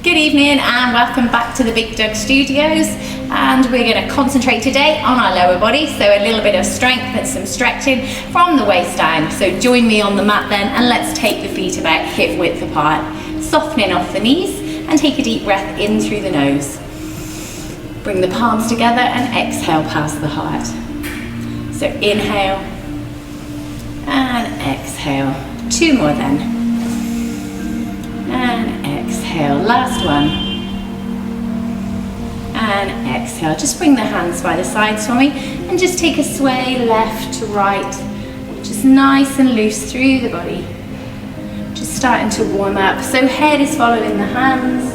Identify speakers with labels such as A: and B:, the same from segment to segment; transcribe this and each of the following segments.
A: Good evening and welcome back to the BiGDUG Studios, and we're going to concentrate today on our lower body, so a little bit of strength and some stretching from the waist down. So join me on the mat then, and let's take the feet about hip width apart, softening off the knees, and take a deep breath in through the nose. Bring the palms together and exhale past the heart. So inhale and exhale. Two more then. And exhale. Last one. And exhale. Just bring the hands by the sides for me and just take a sway left to right. Just nice and loose through the body. Just starting to warm up. So head is following the hands.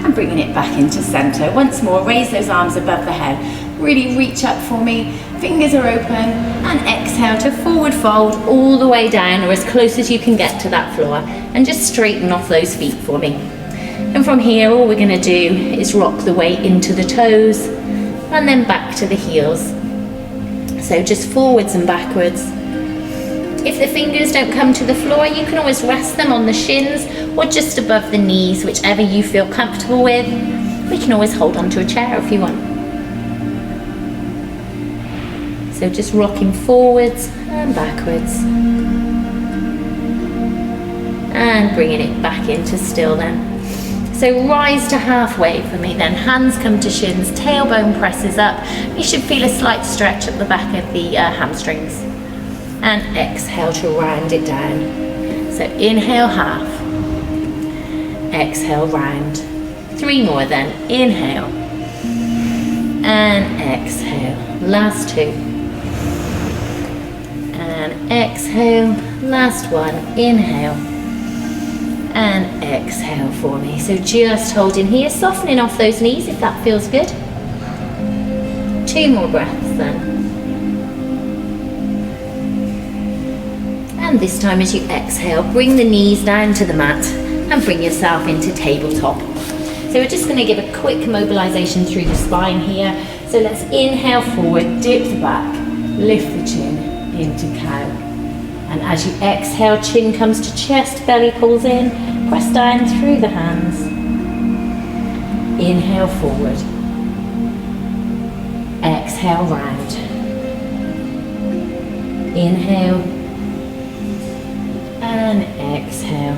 A: And bringing it back into center. Once more, raise those arms above the head. Really reach up for me. Fingers are open. And exhale to forward fold all the way down, or as close as you can get to that floor. And just straighten off those feet for me. And from here, all we're going to do is rock the weight into the toes and then back to the heels. So just forwards and backwards. If the fingers don't come to the floor, you can always rest them on the shins or just above the knees, whichever you feel comfortable with. We can always hold onto a chair if you want. So just rocking forwards and backwards. And bringing it back into still then. So rise to halfway for me then. Hands come to shins, tailbone presses up. You should feel a slight stretch at the back of the hamstrings. And exhale to round it down. So inhale half. Exhale round. Three more then. Inhale. And exhale. Last two. And exhale. Last one. Inhale. And exhale for me. So just holding here, softening off those knees if that feels good. Two more breaths then. And this time as you exhale, bring the knees down to the mat and bring yourself into tabletop. So we're just going to give a quick mobilization through the spine here. So let's inhale forward, dip the back, lift the chin into cow. And as you exhale, chin comes to chest, belly pulls in, press down through the hands. Inhale forward. Exhale round. Inhale. And exhale.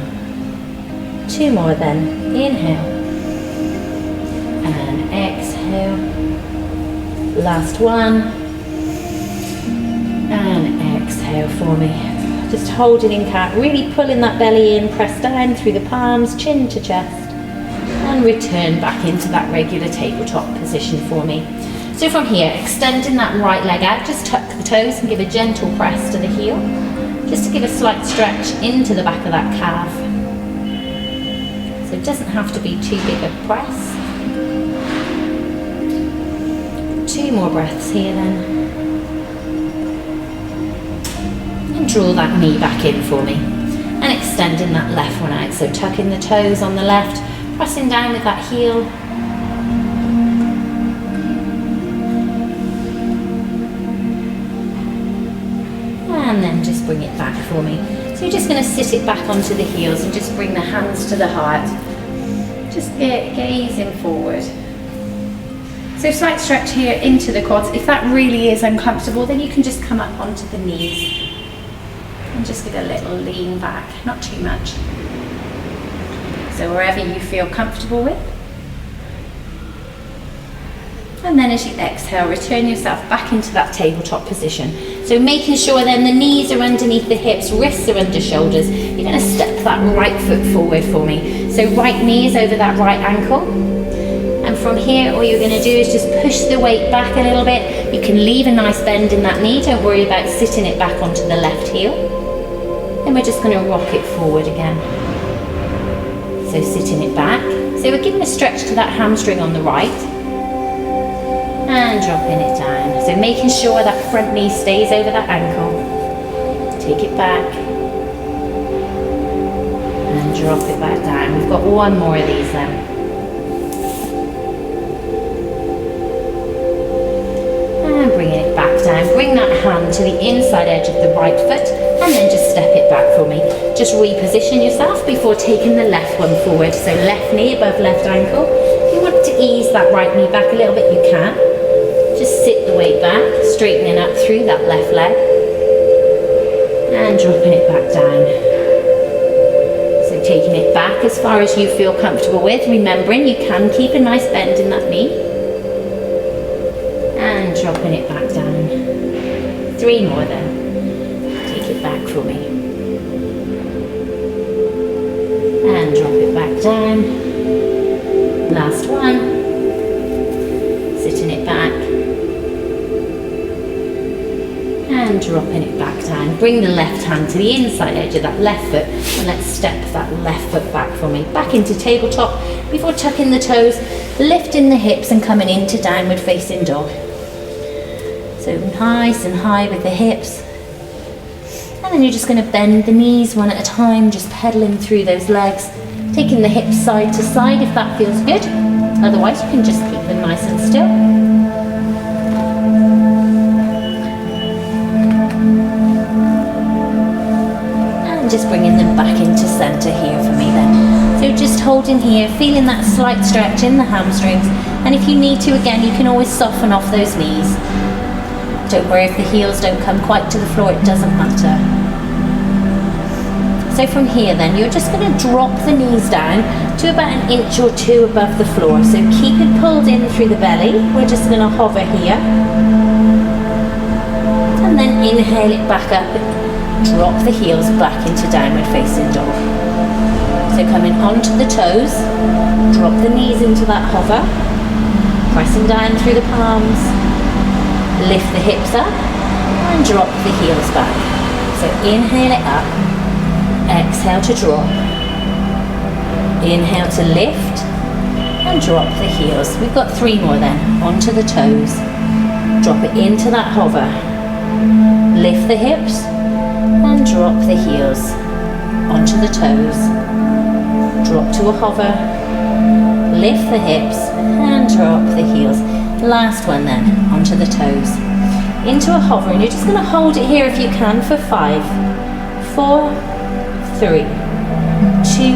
A: Two more then. Inhale. And exhale. Last one. And exhale for me. Just holding in cat, really pulling that belly in, press down through the palms, chin to chest, and return back into that regular tabletop position for me. So from here, extending that right leg out, just tuck the toes and give a gentle press to the heel, just to give a slight stretch into the back of that calf. So it doesn't have to be too big a press. Two more breaths here then. Draw that knee back in for me and extending that left one out. So tucking the toes on the left, pressing down with that heel. And then just bring it back for me. So you're just going to sit it back onto the heels and just bring the hands to the heart. Just gazing forward. So slight stretch here into the quads. If that really is uncomfortable, then you can just come up onto the knees. And just give a little lean back, not too much. So wherever you feel comfortable with. And then as you exhale, return yourself back into that tabletop position. So making sure then the knees are underneath the hips, wrists are under shoulders. You're going to step that right foot forward for me. So right knee is over that right ankle. And from here, all you're going to do is just push the weight back a little bit. You can leave a nice bend in that knee. Don't worry about sitting it back onto the left heel. And we're just going to rock it forward again. So sitting it back. So we're giving a stretch to that hamstring on the right. And dropping it down. So making sure that front knee stays over that ankle. Take it back. And drop it back down. We've got one more of these then. And bringing it back down. bring that hand to the inside edge of the right foot and then just step it back for me. Just reposition yourself before taking the left one forward. So left knee above left ankle. If you want to ease that right knee back a little bit, you can. Just sit the weight back, straightening up through that left leg and dropping it back down. So taking it back as far as you feel comfortable with, remembering you can keep a nice bend in that knee. And dropping it back down. 3 more then. Take it back for me. And drop it back down. Last one. Sitting it back. And dropping it back down. Bring the left hand to the inside edge of that left foot and let's step that left foot back for me. Back into tabletop before tucking the toes, lifting the hips and coming into downward facing dog. So nice and high with the hips. And then you're just going to bend the knees one at a time, just pedaling through those legs, taking the hips side to side if that feels good. Otherwise you can just keep them nice and still. And just bringing them back into center here for me then. So just holding here, feeling that slight stretch in the hamstrings. And if you need to, again, you can always soften off those knees. Don't worry if the heels don't come quite to the floor, it doesn't matter. So from here then, you're just going to drop the knees down to about 1 inch or 2 above the floor. So keep it pulled in through the belly. We're just going to hover here. And then inhale it back up. Drop the heels back into downward facing dog. So coming onto the toes, drop the knees into that hover. Pressing down through the palms. Lift the hips up and drop the heels back. So inhale it up, exhale to drop, inhale to lift and drop the heels. We've got 3 more then, onto the toes, drop it into that hover, lift the hips and drop the heels, onto the toes, drop to a hover, lift the hips and drop the heels. Last one then, onto the toes, into a hover, and you're just going to hold it here if you can for 5, 4, 3, 2,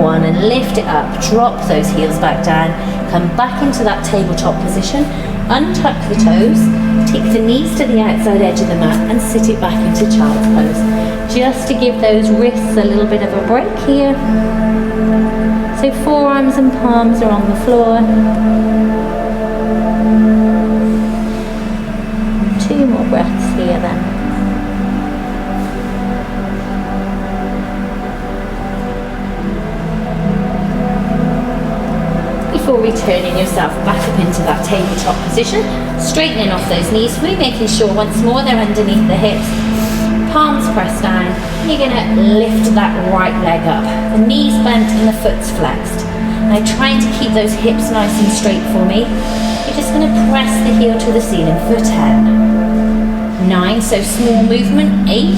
A: 1, and lift it up, drop those heels back down, come back into that tabletop position, untuck the toes, take the knees to the outside edge of the mat and sit it back into child's pose, just to give those wrists a little bit of a break here. So forearms and palms are on the floor. 2 more breaths here then. Before returning yourself back up into that tabletop position, straightening off those knees, really making sure once more they're underneath the hips. Palms pressed down, and you're going to lift that right leg up. The knees bent and the foot's flexed. Now trying to keep those hips nice and straight for me. You're just going to press the heel to the ceiling for 10, 9, so small movement, 8,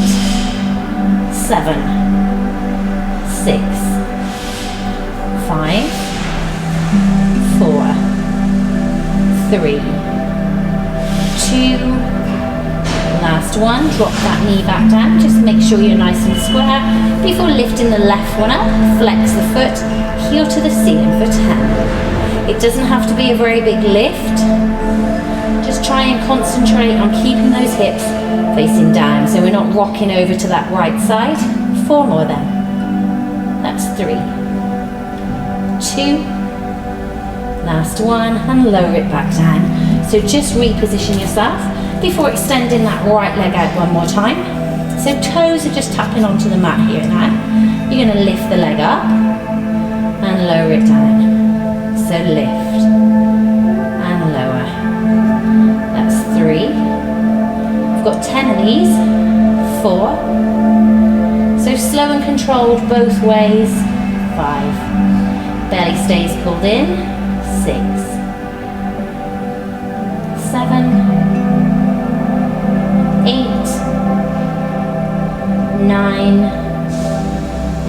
A: 7, 6, 5, 4, 3, 2, last one. Drop that knee back down, just make sure you're nice and square before lifting the left one up, flex the foot, heel to the ceiling for 10. It doesn't have to be a very big lift, just try and concentrate on keeping those hips facing down so we're not rocking over to that right side. 4 more then. That's 3, 2, last one, and lower it back down. So just reposition yourself before extending that right leg out one more time. So toes are just tapping onto the mat here now. You're going to lift the leg up and lower it down. So lift and lower. That's 3. We've got 10 of these. 4. So slow and controlled both ways. 5. Belly stays pulled in. 6, 7, 8, 9,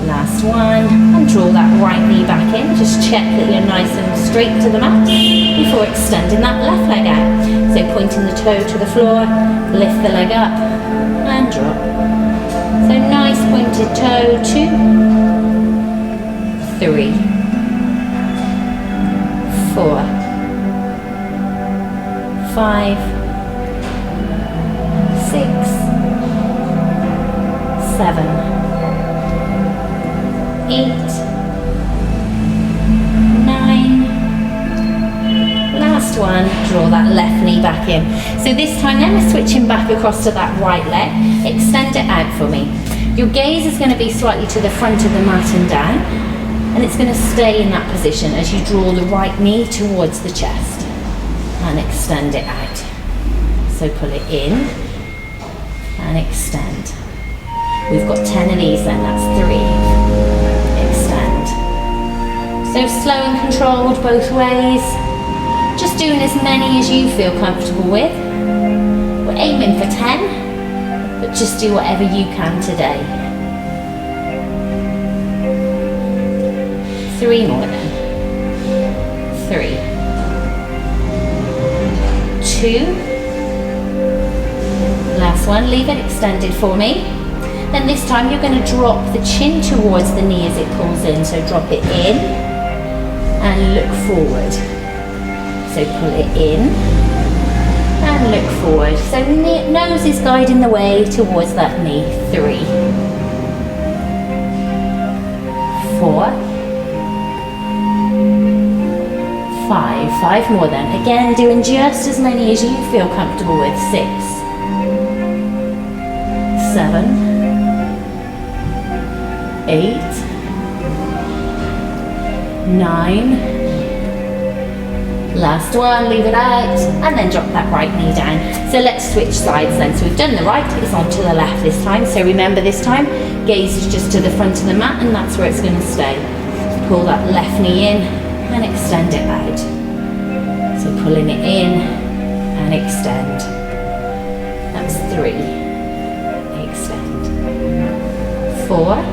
A: last one, and draw that right knee back in. Just check that you're nice and straight to the mat before extending that left leg out. So pointing the toe to the floor, lift the leg up and drop. So nice pointed toe, 2, 3, 4, 5, 6, 7, 8, 9. Last one, draw that left knee back in. So this time then we're switching back across to that right leg. Extend it out for me. Your gaze is going to be slightly to the front of the mat and down, and it's going to stay in that position as you draw the right knee towards the chest and extend it out. So pull it in and extend. We've got 10 of these then, that's 3. Extend. So slow and controlled both ways. Just doing as many as you feel comfortable with. We're aiming for 10, but just do whatever you can today. 3 more then. 3, 2. Last one, leave it extended for me. Then this time you're going to drop the chin towards the knee as it pulls in. So drop it in and look forward. So pull it in and look forward. So nose is guiding the way towards that knee. 3, 4, 5. 5 more then. Again, doing just as many as you feel comfortable with. 6, 7, 8, 9. Last one, leave it out, and then drop that right knee down. So let's switch sides then. So we've done the right, it's on to the left this time. So remember this time, gaze is just to the front of the mat, and that's where it's going to stay. Pull that left knee in and extend it out. So pulling it in and extend. That's 3. Extend. 4,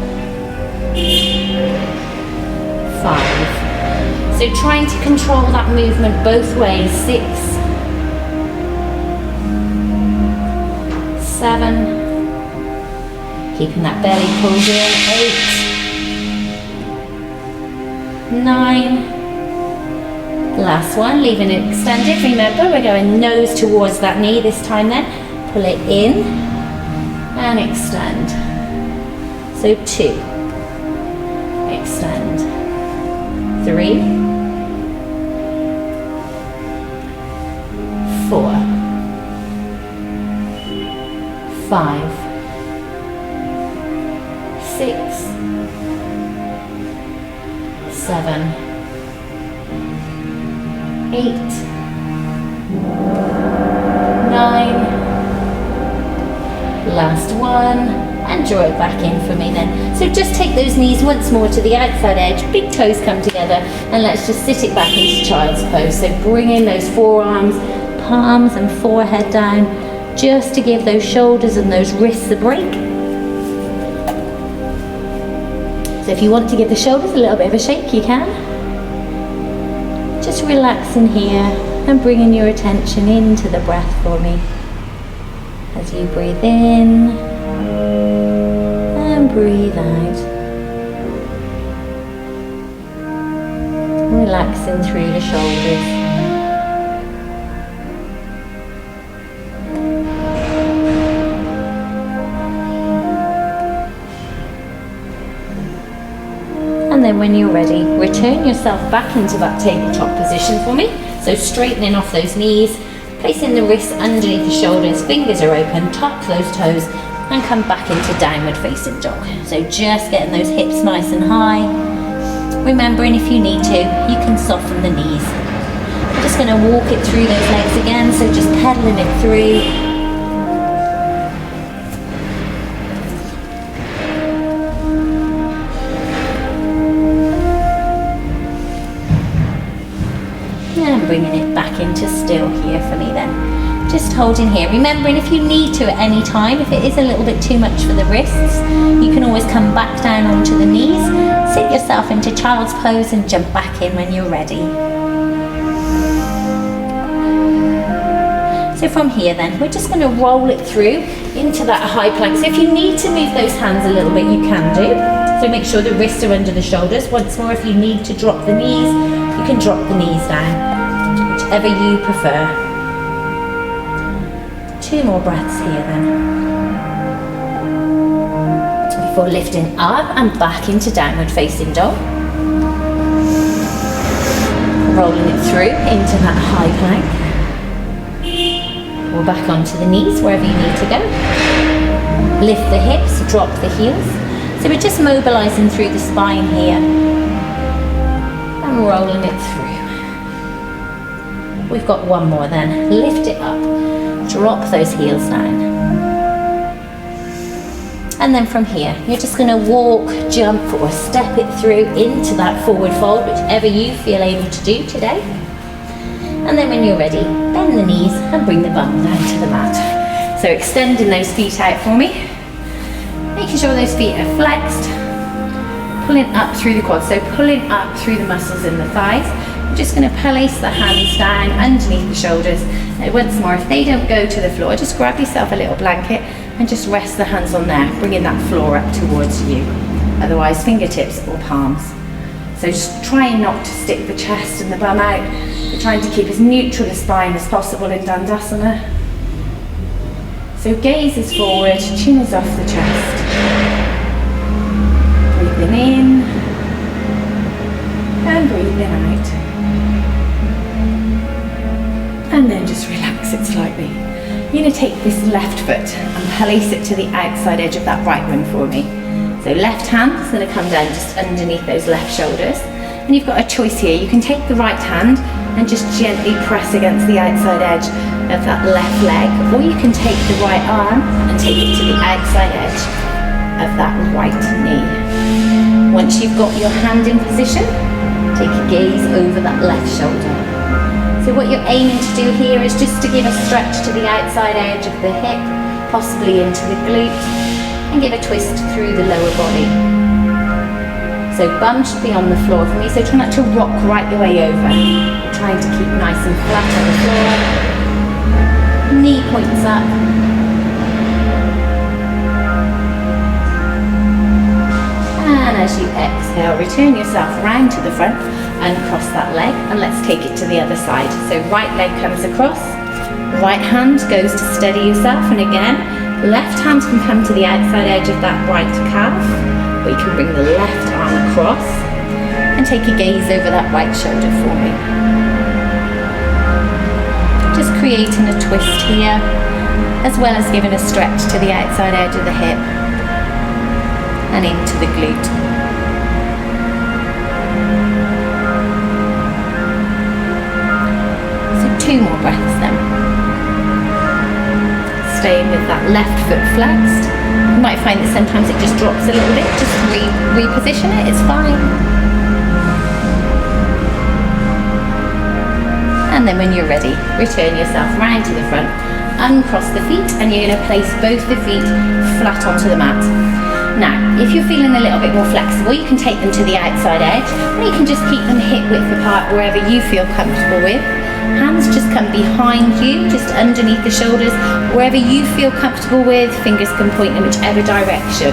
A: 5. So trying to control that movement both ways. 6, 7. Keeping that belly pulled in. 8, 9. Last one, leaving it extended. Remember, we're going nose towards that knee this time then. Pull it in and extend. So 2. Extend. 3, 4, 5, 6, 7, 8, 9. Last one, and draw it back in for me then. So just take those knees once more to the outside edge, big toes come together, and let's just sit it back into child's pose. So bring in those forearms, palms and forehead down, just to give those shoulders and those wrists a break. So if you want to give the shoulders a little bit of a shake, you can. Just relaxing here and bringing your attention into the breath for me. As you breathe in and breathe out. Relaxing through the shoulders. And then when you're ready, return yourself back into that tabletop position for me. So straightening off those knees, placing the wrists underneath the shoulders, fingers are open, tuck those toes, and come back into downward facing dog. So just getting those hips nice and high. Remembering if you need to, you can soften the knees. I'm just going to walk it through those legs again, so just pedaling it through. And bringing it back into still here for me then. Just holding here, remembering if you need to at any time, if it is a little bit too much for the wrists, you can always come back down onto the knees, sit yourself into child's pose and jump back in when you're ready. So from here then, we're just going to roll it through into that high plank. So if you need to move those hands a little bit, you can do. So make sure the wrists are under the shoulders. Once more, if you need to drop the knees, you can drop the knees down, whichever you prefer. 2 more breaths here then. Before lifting up and back into downward facing dog. Rolling it through into that high plank. Or back onto the knees, wherever you need to go. Lift the hips, drop the heels. So we're just mobilizing through the spine here. And rolling it through. We've got 1 more then. Lift it up. Drop those heels down. And then from here, you're just going to walk, jump, or step it through into that forward fold, whichever you feel able to do today. And then when you're ready, bend the knees and bring the bum down to the mat. So extending those feet out for me. Making sure those feet are flexed. Pulling up through the quads, so pulling up through the muscles in the thighs. I'm just going to place the hands down underneath the shoulders. Now once more, if they don't go to the floor, just grab yourself a little blanket and just rest the hands on there, bringing that floor up towards you. Otherwise, fingertips or palms. So just trying not to stick the chest and the bum out. We're trying to keep as neutral a spine as possible in Dandasana. So gaze is forward, chin is off the chest. Breathing in and breathing out. And then just relax it slightly. You're going to take this left foot and place it to the outside edge of that right one for me. So left hand is going to come down just underneath those left shoulders. And you've got a choice here. You can take the right hand and just gently press against the outside edge of that left leg, or you can take the right arm and take it to the outside edge of that right knee. Once you've got your hand in position, take a gaze over that left shoulder. So what you're aiming to do here is just to give a stretch to the outside edge of the hip, possibly into the glute, and give a twist through the lower body. So bum should be on the floor for me, so try not to rock right the way over. We're trying to keep nice and flat on the floor. Knee points up. And as you exhale, return yourself round to the front and cross that leg, and let's take it to the other side. So right leg comes across, right hand goes to steady yourself, and again, left hand can come to the outside edge of that right calf, or you can bring the left arm across and take a gaze over that right shoulder for me. Just creating a twist here, as well as giving a stretch to the outside edge of the hip and into the glute. So 2 more breaths then. Staying with that left foot flexed. You might find that sometimes it just drops a little bit. Just reposition it, it's fine. And then when you're ready, return yourself round to the front, uncross the feet, and you're going to place both the feet flat onto the mat. Now, if you're feeling a little bit more flexible, you can take them to the outside edge, or you can just keep them hip width apart wherever you feel comfortable with. Hands just come behind you, just underneath the shoulders, wherever you feel comfortable with. Fingers can point in whichever direction.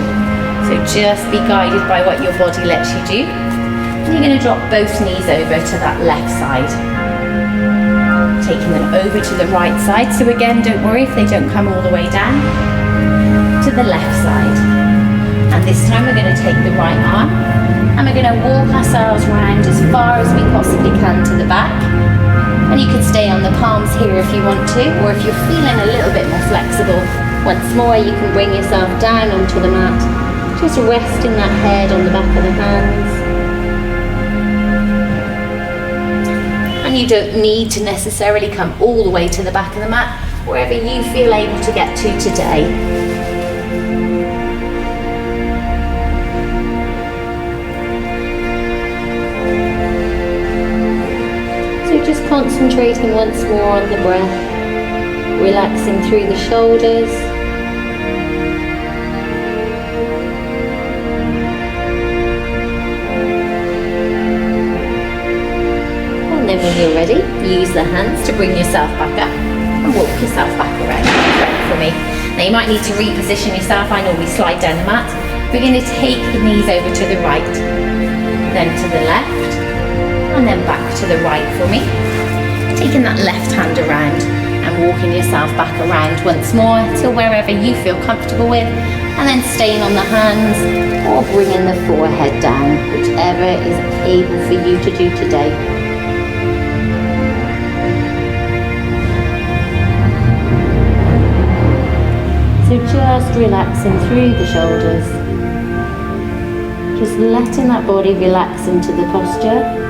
A: So just be guided by what your body lets you do. And you're going to drop both knees over to that left side. Taking them over to the right side. So again, don't worry if they don't come all the way down. To the left side. And this time we're going to take the right arm and we're going to walk ourselves round as far as we possibly can to the back. And you can stay on the palms here if you want to, or if you're feeling a little bit more flexible, once more you can bring yourself down onto the mat. Just resting that head on the back of the hands. And you don't need to necessarily come all the way to the back of the mat, wherever you feel able to get to today. Just concentrating once more on the breath, relaxing through the shoulders. And then when you're ready, use the hands to bring yourself back up and walk yourself back around for me. Now you might need to reposition yourself. I normally slide down the mat. We're going to take the knees over to the right, then to the left, and then back to the right for me. Taking that left hand around and walking yourself back around once more to wherever you feel comfortable with, and then staying on the hands or bringing the forehead down, whichever is able for you to do today. So just relaxing through the shoulders, just letting that body relax into the posture.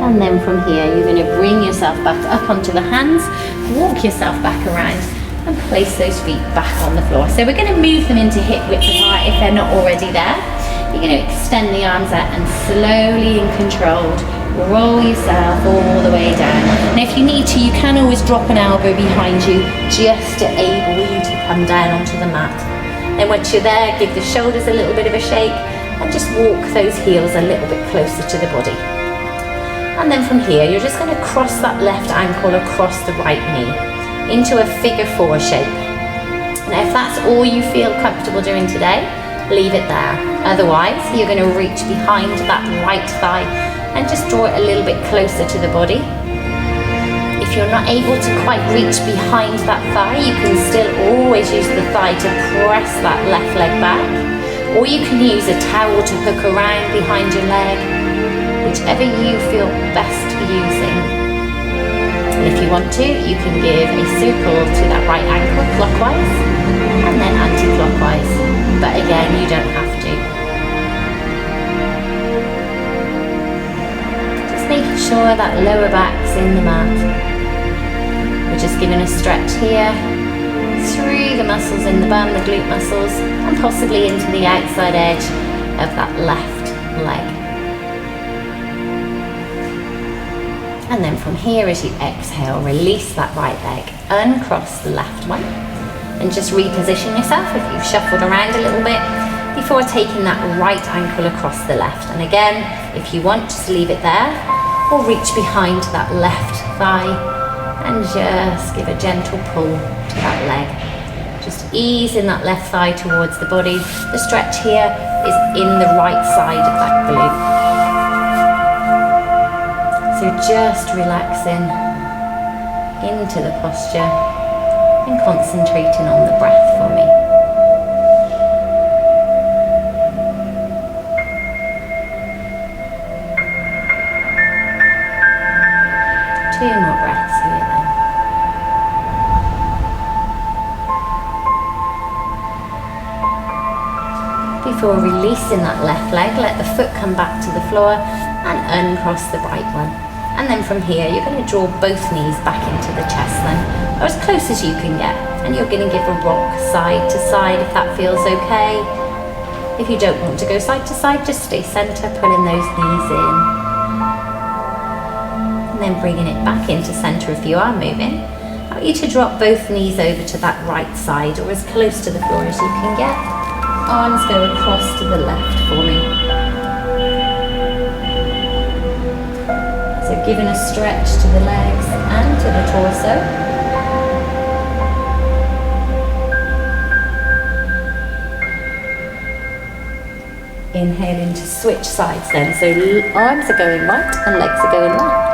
A: And then from here, you're going to bring yourself back up onto the hands, walk yourself back around, and place those feet back on the floor. So we're going to move them into hip width apart if they're not already there. You're going to extend the arms out and slowly and controlled roll yourself all the way down. And if you need to, you can always drop an elbow behind you just to enable you to come down onto the mat. Then once you're there, give the shoulders a little bit of a shake and just walk those heels a little bit closer to the body. And then from here, you're just going to cross that left ankle across the right knee into a figure 4 shape. Now if that's all you feel comfortable doing today, leave it there. Otherwise, you're going to reach behind that right thigh and just draw it a little bit closer to the body. If you're not able to quite reach behind that thigh, you can still always use the thigh to press that left leg back, or you can use a towel to hook around behind your leg, whichever you feel best for using. And if you want to, you can give a circle to that right ankle clockwise and then anti-clockwise, but again, you don't have to. Just making sure that lower back's in the mat. We're just giving a stretch here through the muscles in the bum, the glute muscles, and possibly into the outside edge of that left leg. And then from here, as you exhale, release that right leg, uncross the left one, and just reposition yourself if you've shuffled around a little bit before taking that right ankle across the left. And again, if you want, just leave it there, or reach behind that left thigh and just give a gentle pull to that leg. Just easing that left thigh towards the body. The stretch here is in the right side of that glute. So just relaxing into the posture and concentrating on the breath for me. Two more breaths here then. Before releasing that left leg, let the foot come back to the floor and uncross the right one. And then from here, you're going to draw both knees back into the chest then, or as close as you can get. And you're going to give a rock side to side if that feels okay. If you don't want to go side to side, just stay center, pulling those knees in. And then bringing it back into center if you are moving. I want you to drop both knees over to that right side, or as close to the floor as you can get. Arms go across to the left for me. So giving a stretch to the legs and to the torso. Inhaling to switch sides then. So arms are going right and legs are going left.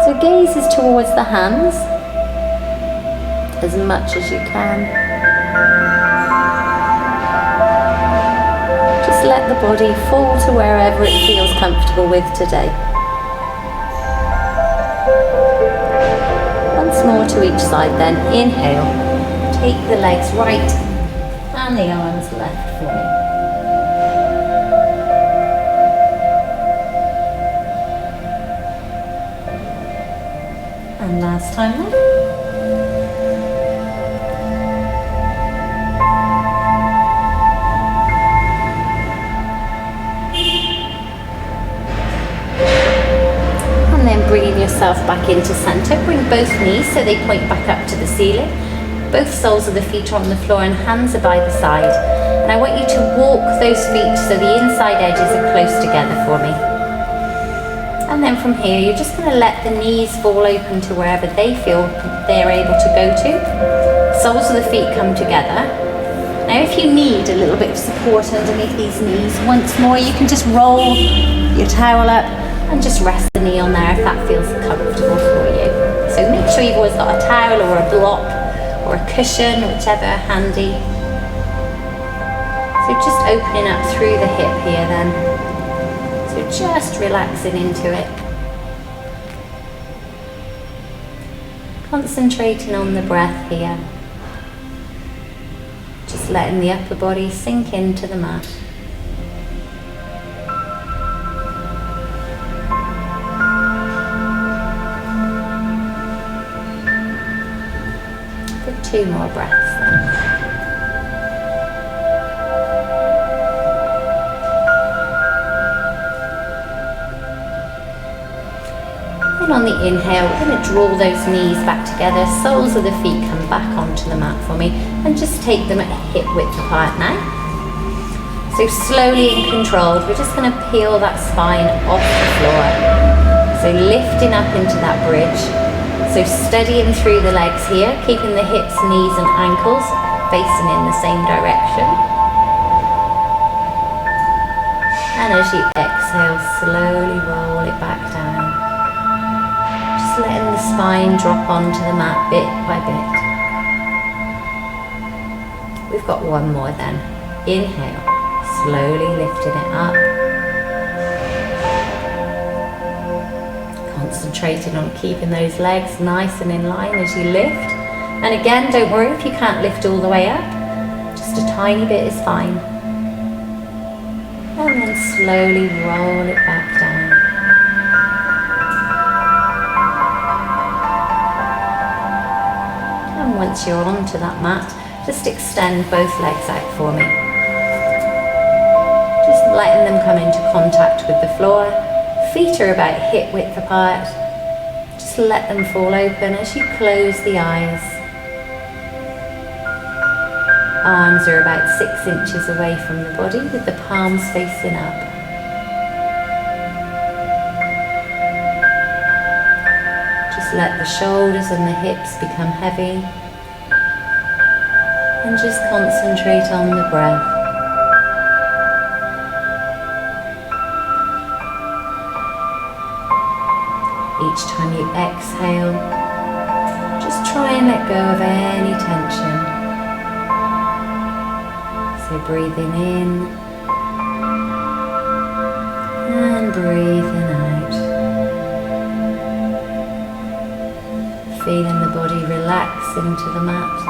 A: So gaze is towards the hands as much as you can. Just let the body fall to wherever it feels comfortable with today. Once more to each side then. Inhale. Take the legs right and the arms left for me. And last time then. yourself back into center. Bring both knees so they point back up to the ceiling. Both soles of the feet are on the floor and hands are by the side. And I want you to walk those feet so the inside edges are close together for me. And then from here, you're just going to let the knees fall open to wherever they feel they're able to go to. Soles of the feet come together. Now if you need a little bit of support underneath these knees, once more you can just roll your towel up and just rest the knee on there if that feels comfortable for you. So make sure you've always got a towel or a block or a cushion, whichever handy. So just opening up through the hip here then. So just relaxing into it. Concentrating on the breath here. Just letting the upper body sink into the mat. For 2 more breaths then. And on the inhale, we're going to draw those knees back together, soles of the feet come back onto the mat for me, and just take them at hip width apart now. So slowly and controlled, we're just going to peel that spine off the floor. So lifting up into that bridge. So steadying through the legs here, keeping the hips, knees and ankles facing in the same direction. And as you exhale, slowly roll it back down. Letting the spine drop onto the mat bit by bit. We've got 1 more then. Inhale, slowly lifting it up. Concentrating on keeping those legs nice and in line as you lift. And again, don't worry if you can't lift all the way up. Just a tiny bit is fine. And then slowly roll it back down. Once you're onto that mat, just extend both legs out for me. Just letting them come into contact with the floor. Feet are about hip width apart. Just let them fall open as you close the eyes. Arms are about 6 inches away from the body with the palms facing up. Just let the shoulders and the hips become heavy. And just concentrate on the breath. Each time you exhale, just try and let go of any tension. So breathing in and breathing out. Feeling the body relax into the mat.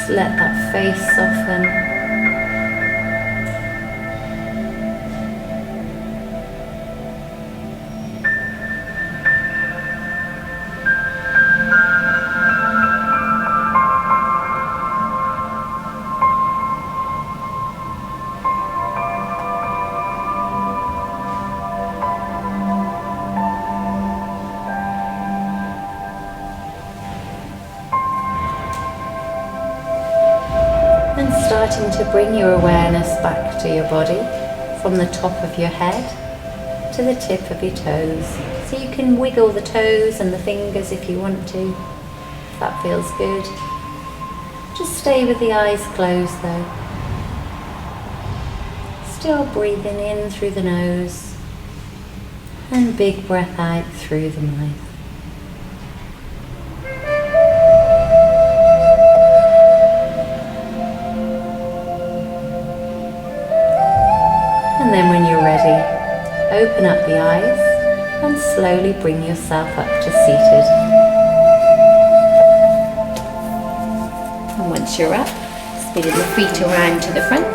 A: Let that face soften. Starting to bring your awareness back to your body from the top of your head to the tip of your toes. So you can wiggle the toes and the fingers if you want to, if that feels good. Just stay with the eyes closed though. Still breathing in through the nose and big breath out through the mouth. And then when you're ready, open up the eyes and slowly bring yourself up to seated. And once you're up, spinning the feet around to the front.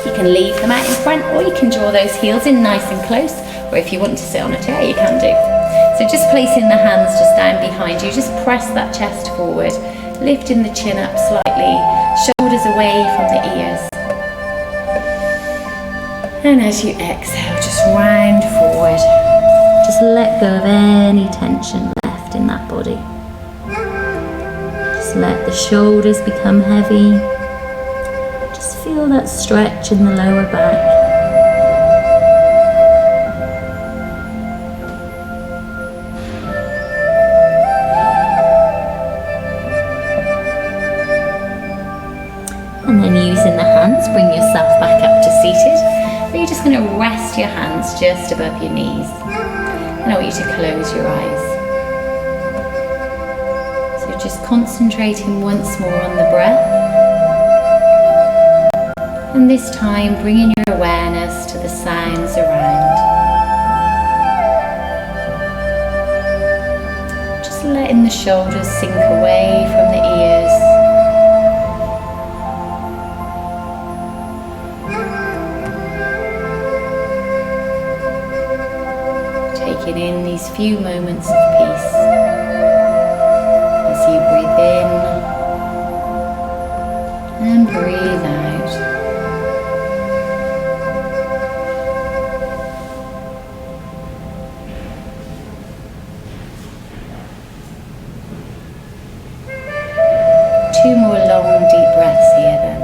A: You can leave them out in front, or you can draw those heels in nice and close, or if you want to sit on a chair, you can do. So just placing the hands just down behind you, just press that chest forward, lifting the chin up slightly, shoulders shoulders away from the ears. And as you exhale, just round forward. Just let go of any tension left in that body. Just let the shoulders become heavy. Just feel that stretch in the lower back. And then using the hands, bring yourself back up to seated. Then you're just going to rest your hands just above your knees. And I want you to close your eyes. So just concentrating once more on the breath. And this time bringing your awareness to the sounds around. Just letting the shoulders sink away from the ears. Taking in these few moments of peace as you breathe in and breathe out. Two more long deep breaths here then.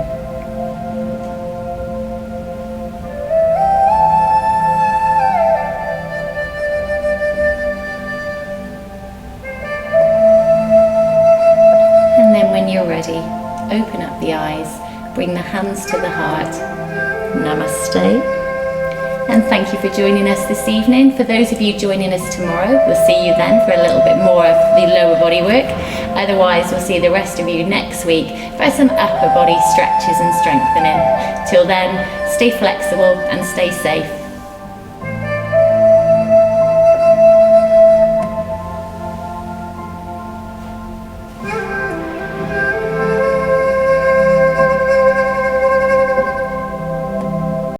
A: Ready, open up the eyes, bring the hands to the heart. Namaste. And thank you for joining us this evening. For those of you joining us tomorrow, we'll see you then for a little bit more of the lower body work. Otherwise, we'll see the rest of you next week for some upper body stretches and strengthening. Till then, stay flexible and stay safe.